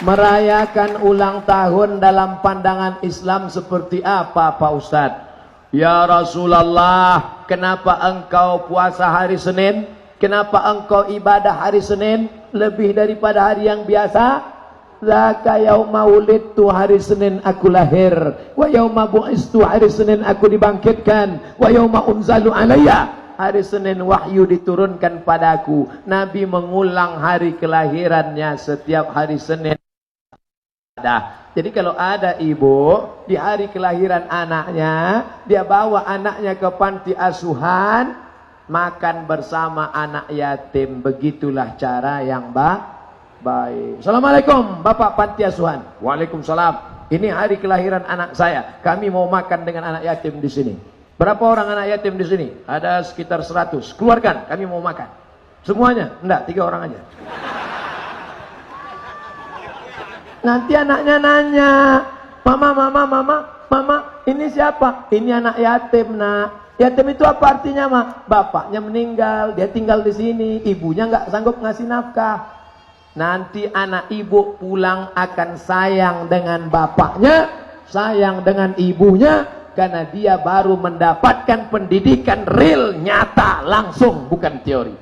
Merayakan ulang tahun dalam pandangan Islam seperti apa Pak Ustadz? Ya Rasulullah, kenapa engkau puasa hari Senin? Kenapa engkau ibadah hari Senin lebih daripada hari yang biasa? Zaka yauma wulidtu, hari Senin aku lahir. Wa yauma bu'istu, hari Senin aku dibangkitkan. Wa yauma unzalu alayya, hari Senin wahyu diturunkan padaku. Nabi mengulang hari kelahirannya setiap hari Senin. Jadi kalau ada ibu di hari kelahiran anaknya, dia bawa anaknya ke panti asuhan, makan bersama anak yatim. Begitulah cara yang baik. Assalamualaikum Bapak panti asuhan. Waalaikumsalam. Ini hari kelahiran anak saya. Kami mau makan dengan anak yatim di sini. Berapa orang anak yatim di sini? Ada sekitar 100. Keluarkan, kami mau makan. Semuanya? Enggak, 3 orang aja. Nanti anaknya nanya, mama, ini siapa? Ini anak yatim, nak. Yatim itu apa artinya, Ma? Bapaknya meninggal, dia tinggal di sini, ibunya nggak sanggup ngasih nafkah. Nanti anak ibu pulang akan sayang dengan bapaknya, sayang dengan ibunya, karena dia baru mendapatkan pendidikan real, nyata, langsung, bukan teori.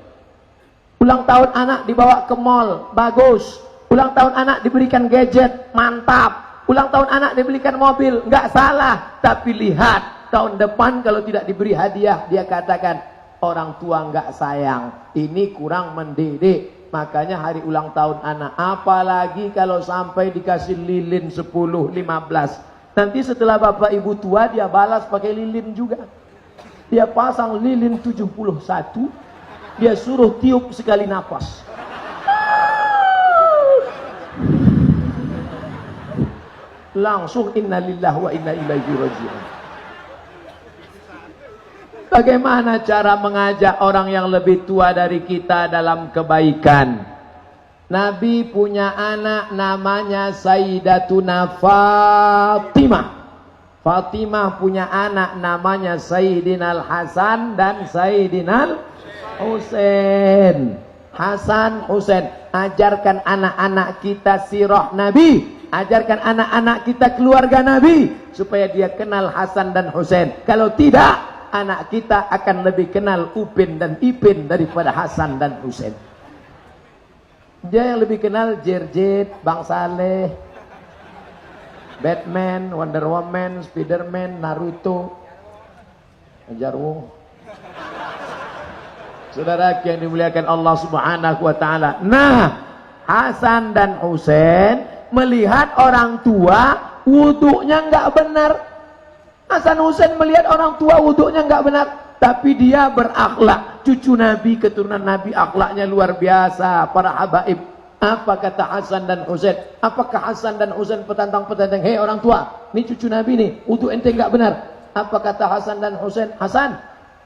Ulang tahun anak dibawa ke mall, bagus. Ulang tahun anak diberikan gadget, mantap. Ulang tahun anak diberikan mobil, nggak salah. Tapi lihat, tahun depan kalau tidak diberi hadiah, dia katakan, orang tua nggak sayang, ini kurang mendidik. Makanya hari ulang tahun anak, apalagi kalau sampai dikasih lilin 10, 15. Nanti setelah bapak ibu tua, dia balas pakai lilin juga. Dia pasang lilin 71, dia suruh tiup sekali nafas. Langsung innalillahi wa inna ilaihi raji'un. Bagaimana cara mengajak orang yang lebih tua dari kita dalam kebaikan? Nabi punya anak namanya Sayyidatuna Fatimah. Fatimah punya anak namanya Sayyidinal Hasan dan Sayyidinal Husain. Hasan, Husain, ajarkan anak-anak kita sirah Nabi. Ajarkan anak-anak kita keluarga Nabi supaya dia kenal Hasan dan Husain. Kalau tidak, anak kita akan lebih kenal Upin dan Ipin daripada Hasan dan Husain. Dia yang lebih kenal Jerjet, Bang Saleh, Batman, Wonder Woman, Spiderman, Naruto, Jarwo. Saudara yang dimuliakan Allah Subhanahu wa taala. Nah, Hasan dan Husain melihat orang tua wudunya nggak benar. Hasan Husain melihat orang tua wudunya nggak benar, tapi dia berakhlak. Cucu Nabi, keturunan Nabi, akhlaknya luar biasa. Para habaib, apa kata Hasan dan Husain? Apakah Hasan dan Husain petantang-petantang, hei orang tua, ini cucu Nabi nih, wudu ente nggak benar. Apa kata Hasan dan Husain? Hasan,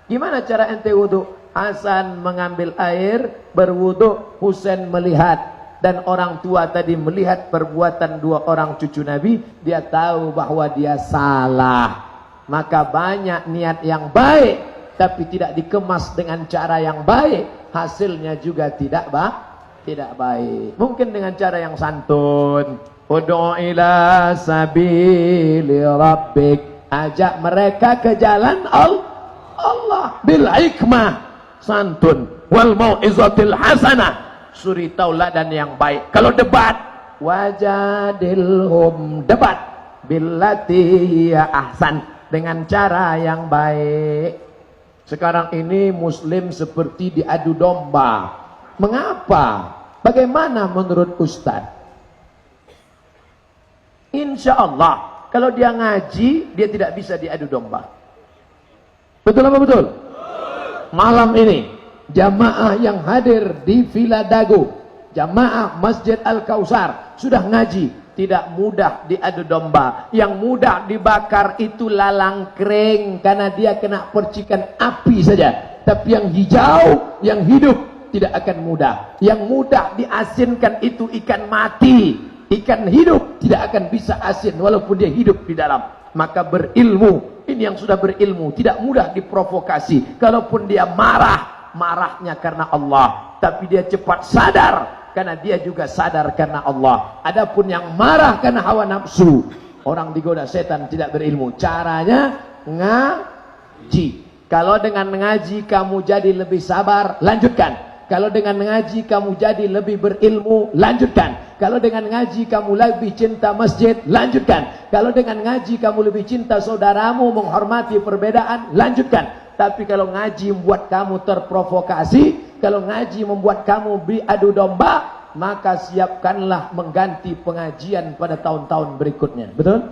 gimana cara ente wudu? Hasan mengambil air, berwudu. Husain melihat. Dan orang tua tadi melihat perbuatan 2 orang cucu Nabi, dia tahu bahwa dia salah. Maka banyak niat yang baik, tapi tidak dikemas dengan cara yang baik, hasilnya juga tidak baik. Mungkin dengan cara yang santun. Ud'u ila sabili rabbik, ajak mereka ke jalan Allah bil hikmah, santun, wal mau'izatil hasanah, suri tauladan yang baik. Kalau debat, wajadilhum, debat billati ya ahsan, dengan cara yang baik. Sekarang ini muslim seperti diadu domba. Mengapa? Bagaimana menurut Ustaz? Insya Allah kalau dia ngaji, dia tidak bisa diadu domba. Betul apa betul? Malam ini jamaah yang hadir di Villa Dago, jamaah Masjid Al-Kausar sudah ngaji, tidak mudah diadu domba. Yang mudah dibakar itu lalang kering karena dia kena percikan api saja. Tapi yang hijau, yang hidup tidak akan mudah. Yang mudah diasinkan itu ikan mati, ikan hidup tidak akan bisa asin walaupun dia hidup di dalam. Maka berilmu, ini yang sudah berilmu, tidak mudah diprovokasi. Kalaupun dia marah, marahnya karena Allah, tapi dia cepat sadar karena dia juga sadar karena Allah. Adapun yang marah karena hawa nafsu, orang digoda setan tidak berilmu. Caranya ngaji. Kalau dengan ngaji kamu jadi lebih sabar, lanjutkan. Kalau dengan ngaji kamu jadi lebih berilmu, lanjutkan. Kalau dengan ngaji kamu lebih cinta masjid, lanjutkan. Kalau dengan ngaji kamu lebih cinta saudaramu, menghormati perbedaan, lanjutkan. Tapi kalau ngaji membuat kamu terprovokasi, kalau ngaji membuat kamu beradu domba, maka siapkanlah mengganti pengajian pada tahun-tahun berikutnya. Betul?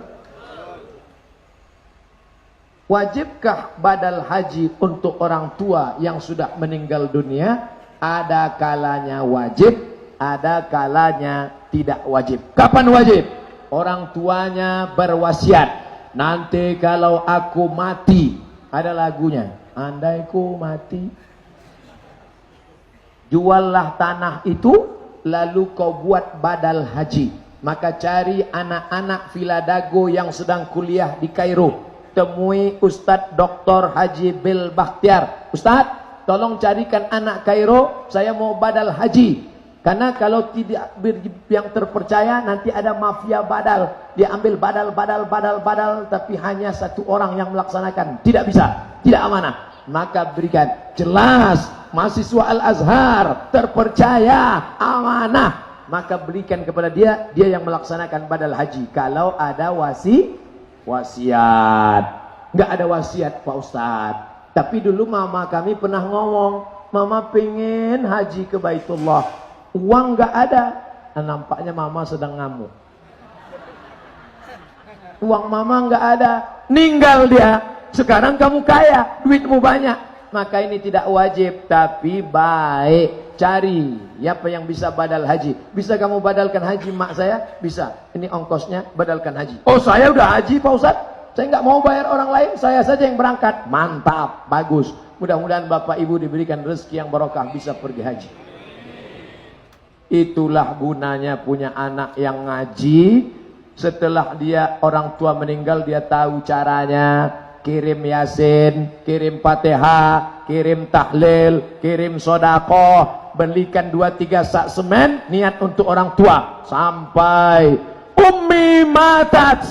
Wajibkah badal haji untuk orang tua yang sudah meninggal dunia? Ada kalanya wajib, ada kalanya tidak wajib. Kapan wajib? Orang tuanya berwasiat, nanti kalau aku mati, ada lagunya, andai ku mati, juallah tanah itu, lalu kau buat badal haji. Maka cari anak-anak Filadago yang sedang kuliah di Kairo, temui Ustadz Dr. Haji Bil Bakhtiar. Ustadz, tolong carikan anak Kairo, saya mau badal haji. Karena kalau tidak yang terpercaya, nanti ada mafia badal. Dia ambil badal, tapi hanya satu orang yang melaksanakan. Tidak bisa, tidak amanah. Maka berikan jelas, mahasiswa Al-Azhar, terpercaya, amanah. Maka berikan kepada dia yang melaksanakan badal haji. Kalau ada wasiat. Nggak ada wasiat Pak Ustadz. Tapi dulu mama kami pernah ngomong, mama pengen haji ke Baitullah, uang nggak ada. Nah, nampaknya mama sedang ngamuk. Uang mama nggak ada, ninggal dia. Sekarang kamu kaya, duitmu banyak. Maka ini tidak wajib, tapi baik. Cari siapa yang bisa badal haji. Bisa kamu badalkan haji mak saya? Bisa. Ini ongkosnya, badalkan haji. Oh, saya udah haji Pak Ustadz, saya nggak mau bayar orang lain, saya saja yang berangkat. Mantap, bagus. Mudah-mudahan Bapak Ibu diberikan rezeki yang barokah, bisa pergi haji. Itulah gunanya punya anak yang ngaji. Setelah dia orang tua meninggal, dia tahu caranya. Kirim Yasin, kirim Fatihah, kirim tahlil, kirim sodakoh, belikan 2-3 sak semen, niat untuk orang tua. Sampai ummi matat,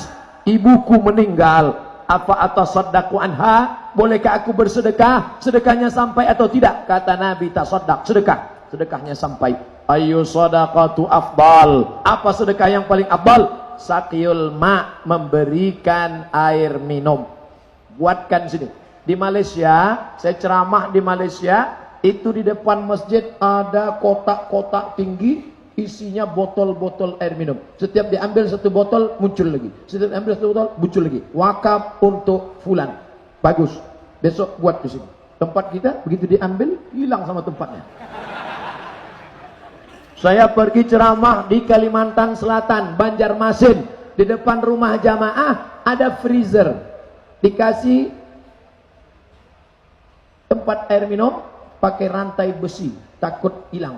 ibuku meninggal, apa atasaddaqu anha, bolehkah aku bersedekah? Sedekahnya sampai atau tidak? Kata Nabi, tasaddaq, sedekah. Sedekahnya sampai. Ayu sadaqatu afdal, apa sedekah yang paling afdal? Saqiyul ma, memberikan air minum. Buatkan sini. Di Malaysia, saya ceramah di Malaysia, itu di depan masjid ada kotak-kotak tinggi, isinya botol-botol air minum. Setiap diambil satu botol, muncul lagi. Setiap diambil satu botol, muncul lagi. Wakaf untuk fulan. Bagus. Besok buat di sini. Tempat kita, begitu diambil, hilang sama tempatnya. Saya pergi ceramah di Kalimantan Selatan, Banjarmasin. Di depan rumah jamaah, ada freezer. Dikasih tempat air minum, pakai rantai besi. Takut hilang.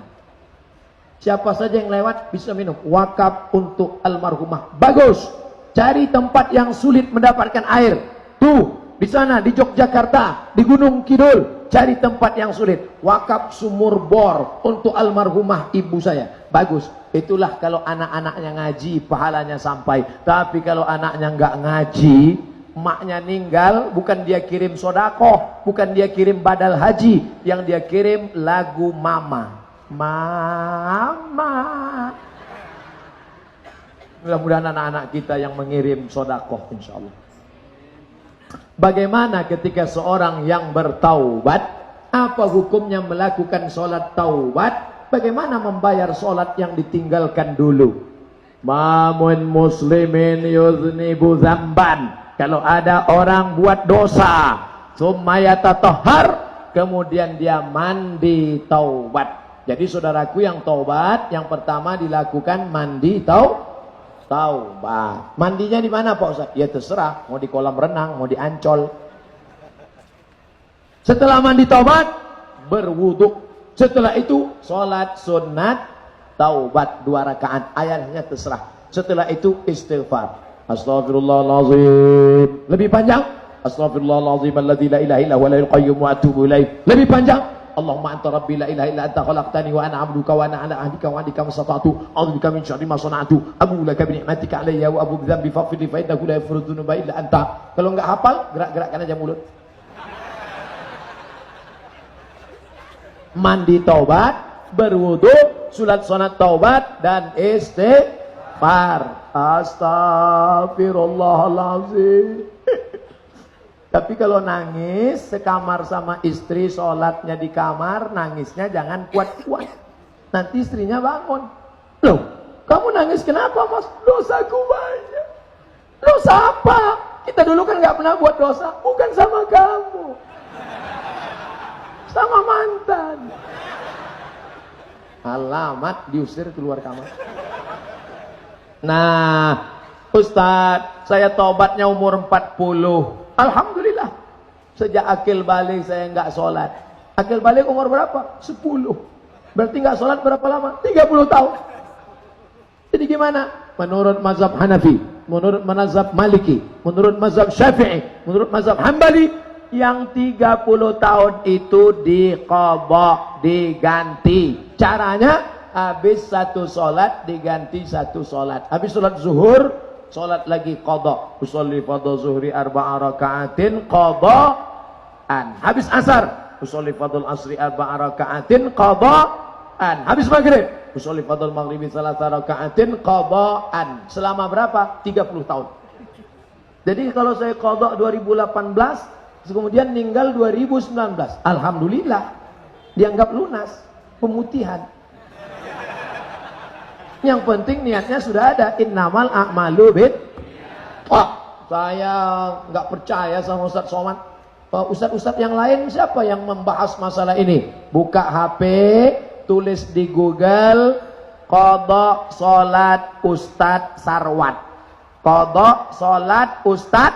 Siapa saja yang lewat bisa minum. Wakaf untuk almarhumah. Bagus. Cari tempat yang sulit mendapatkan air. Tuh, di sana, di Yogyakarta, di Gunung Kidul. Cari tempat yang sulit. Wakaf sumur bor untuk almarhumah ibu saya. Bagus. Itulah kalau anak-anaknya ngaji, pahalanya sampai. Tapi kalau anaknya nggak ngaji, maknya ninggal, bukan dia kirim sodakoh, bukan dia kirim badal haji, yang dia kirim lagu mama. Mama. Mudah-mudahan anak-anak kita yang mengirim sodakoh, insya Allah. Bagaimana ketika seorang yang bertaubat? Apa hukumnya melakukan sholat taubat? Bagaimana membayar sholat yang ditinggalkan dulu? Mamun muslimin yuznibu zamban. Kalau ada orang buat dosa, summa yatatahhar, kemudian dia mandi taubat. Jadi saudaraku yang taubat, yang pertama dilakukan mandi taubat. Mandinya di mana Pak Ustaz? Ya terserah, mau di kolam renang, mau di Ancol. Setelah mandi taubat, berwudu. Setelah itu sholat sunat taubat 2 rakaat. Ayatnya terserah. Setelah itu istighfar. Astaghfirullahaladzim. Lebih panjang? Astaghfirullahaladzim alladzi la ilaha illa huwal hayyul qayyum wa atubu ilaih. Lebih panjang? Allahumma anta rabbi la ilaha illa anta khalaqtani wa ana 'abduka wa ana 'ala ahdika wa wa'dika mastata'tu a'udzubika min syarri ma sana'tu abu laka bi ni'matika 'alayya wa abu bi dhanbi faghfir li fa innahu la yaghfiru dzunuba illa anta. Kalau enggak hafal, gerak-gerakkan aja mulut. Mandi taubat, berwudu, salat sunat taubat dan istighfar. Astagfirullahaladzim. Tapi kalau nangis sekamar sama istri, sholatnya di kamar, nangisnya jangan kuat-kuat. Nanti istrinya bangun. Loh, kamu nangis kenapa, Mas? Dosaku banyak. Dosa apa? Kita dulu kan nggak pernah buat dosa. Bukan sama kamu, sama mantan. Alamat, diusir keluar kamar. Nah, Ustadz, saya tobatnya umur 40. Alhamdulillah. Sejak akil balik saya nggak sholat. Akil balik umur berapa? 10. Berarti nggak sholat berapa lama? 30 tahun. Jadi gimana? Menurut mazhab Hanafi, menurut mazhab Maliki, menurut mazhab Syafi'i, menurut mazhab Hambali, yang 30 tahun itu diqadha, diganti. Caranya, habis satu sholat diganti satu sholat. Habis sholat zuhur, sholat lagi qadha. Usolli fardhu zuhri 4 raka'atin qadha'an. Habis asar, usolli fardhu asri 4 raka'atin qadha'an. Habis maghrib, usolli fardhu maghribi 3 raka'atin qadha'an. Selama berapa? 30 tahun. Jadi kalau saya qadha 2018, kemudian meninggal 2019, alhamdulillah, dianggap lunas, pemutihan. Yang penting niatnya sudah ada. Innamal a'malu bid. Saya nggak percaya sama Ustaz Somad. Ustaz-ustaz yang lain siapa yang membahas masalah ini? Buka HP, tulis di Google, qadha salat Ustaz Sarwat. Qadha salat Ustaz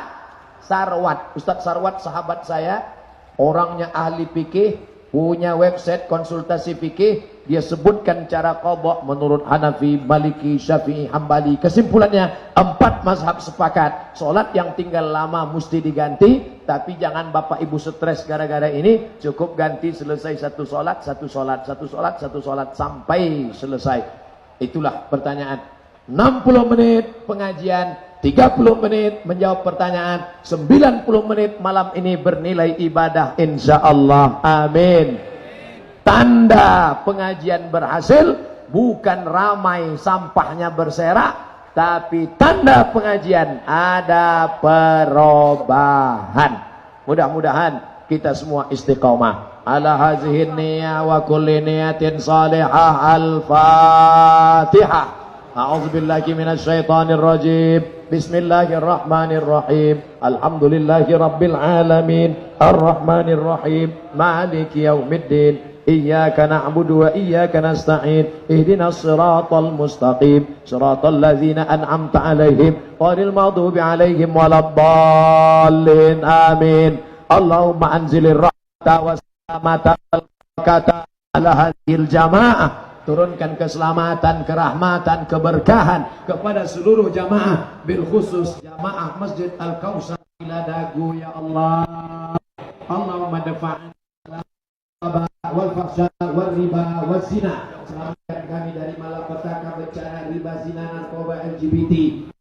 Sarwat. Ustaz Sarwat sahabat saya, orangnya ahli fikih, punya website konsultasi fikih. Dia sebutkan cara qadha menurut Hanafi, Maliki, Syafi'i, Hambali. Kesimpulannya, 4 mazhab sepakat. Solat yang tinggal lama mesti diganti. Tapi jangan bapak ibu stres gara-gara ini. Cukup ganti selesai satu solat, satu solat, satu solat, satu solat sampai selesai. Itulah pertanyaan. 60 menit pengajian, 30 menit menjawab pertanyaan, 90 menit malam ini bernilai ibadah insyaallah. Amin. Tanda pengajian berhasil bukan ramai sampahnya berserak, tapi tanda pengajian ada perubahan. Mudah-mudahan kita semua istiqomah ala hazihin niyah wa kulli niyatin salihah. Al-Fatihah. A'udzubillahi minasyaitonir rajim. Bismillahirrahmanirrahim. Alhamdulillahi rabbil alamin. Ar-Rahmanir Rahim. Maliki yaumiddin. Iyyaka na'budu wa iyyaka nasta'in. Ihdinas siratal mustaqim. Siratal ladzina an'amta 'alaihim ghairil maghdubi 'alaihim waladdallin. Amin. Allahumma anzilir rahmata was salamata wal barakata ala hadhil jamaah. Turunkan keselamatan, kerahmatan, keberkahan kepada seluruh jamaah, bil khusus jamaah Masjid Al-Kautsar ila Dagu ya Allah. Allahumma dafa'an wal fahsya wal riba wal zina. Selamatkan kami dari malapetaka, bencana riba, zina, narkoba, LGBT.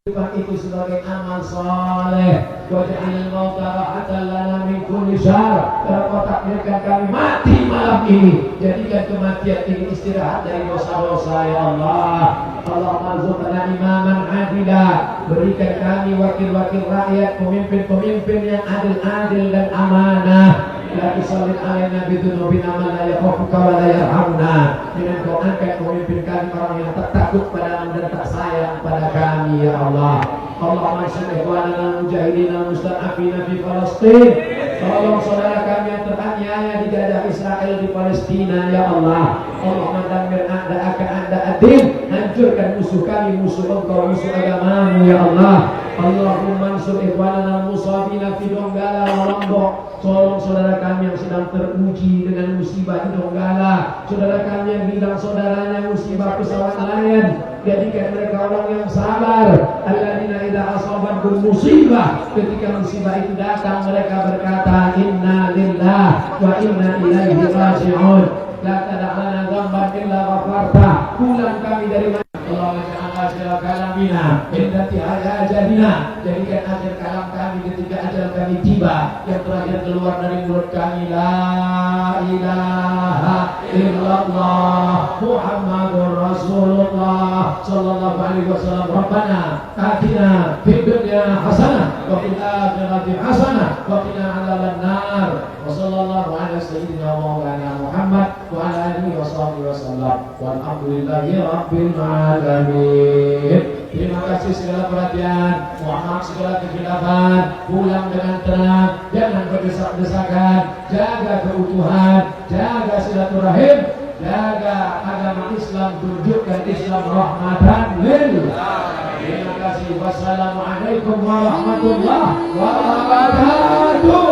Itu sebagai amal soleh. Waj'alil mauta rahatan lana min kulli syarr. Dalam takdirkan kami mati malam ini. Jadikan kematian ini istirahat dari dosa-dosa ya Allah. Allahumma rzuqna imaman adilah. Berikan kami wakil-wakil rakyat, pemimpin-pemimpin yang adil-adil dan amanah. La tusallit alaina bidunubina man la yakhafuka wa la yarhamna. Dengan kau angkat pemimpin kami orang yang tak takut padamu dan tak sayang pada kami ya Allah. Allahumma ansur ikhwanana mujahidina mustad'afina fi Palestin. Tolong saudara kami yang teraniaya dijajah Israel di Palestina ya Allah. Allahumma dammir a'da'aka a'da'ad-din. Hancurkan musuh kami, musuh engkau, musuh agamamu ya Allah. Allahumma ansur ikhwanana musabina fi Donggala wa Lombok. Tolong saudara kami yang sedang teruji dengan musibah di Donggala, saudara kami yang hilang saudaranya musibah pesawat Lion. Jadikan mereka orang yang sabar. Alladzina idza asabat asabakum musibah, ketika musibah itu datang mereka berkata inna lillah wa inna ilaihi raji'un. La tad'ana dzamban illa ghafarta. Pulang kami dari mana? Allah ja'al akhir kalamina indati ajalina, jadikan akhir kalam kami ketika ajal kami tiba, yang terakhir keluar dari mulut kami la ilaha illallah Muhammadur Rasulullah sallallahu alaihi wasallam. Rabbana atina fid dunya hasanah wa fil akhirati hasanah wa qina adzabannar. Wa sallallahu ala sayyidina maulana Muhammad wa ala alihi washabihi wasallam. Walhamdulillahi rabbil alamin. Terima kasih segala perhatian, mohon segala kekhilafan, pulang dengan tenang, jangan berdesak-desakan, jaga keutuhan, jaga silaturahim, jaga agama Islam, tunjukkan Islam rahmatan lil alamin. Terima kasih. Wassalamualaikum warahmatullahi wabarakatuh.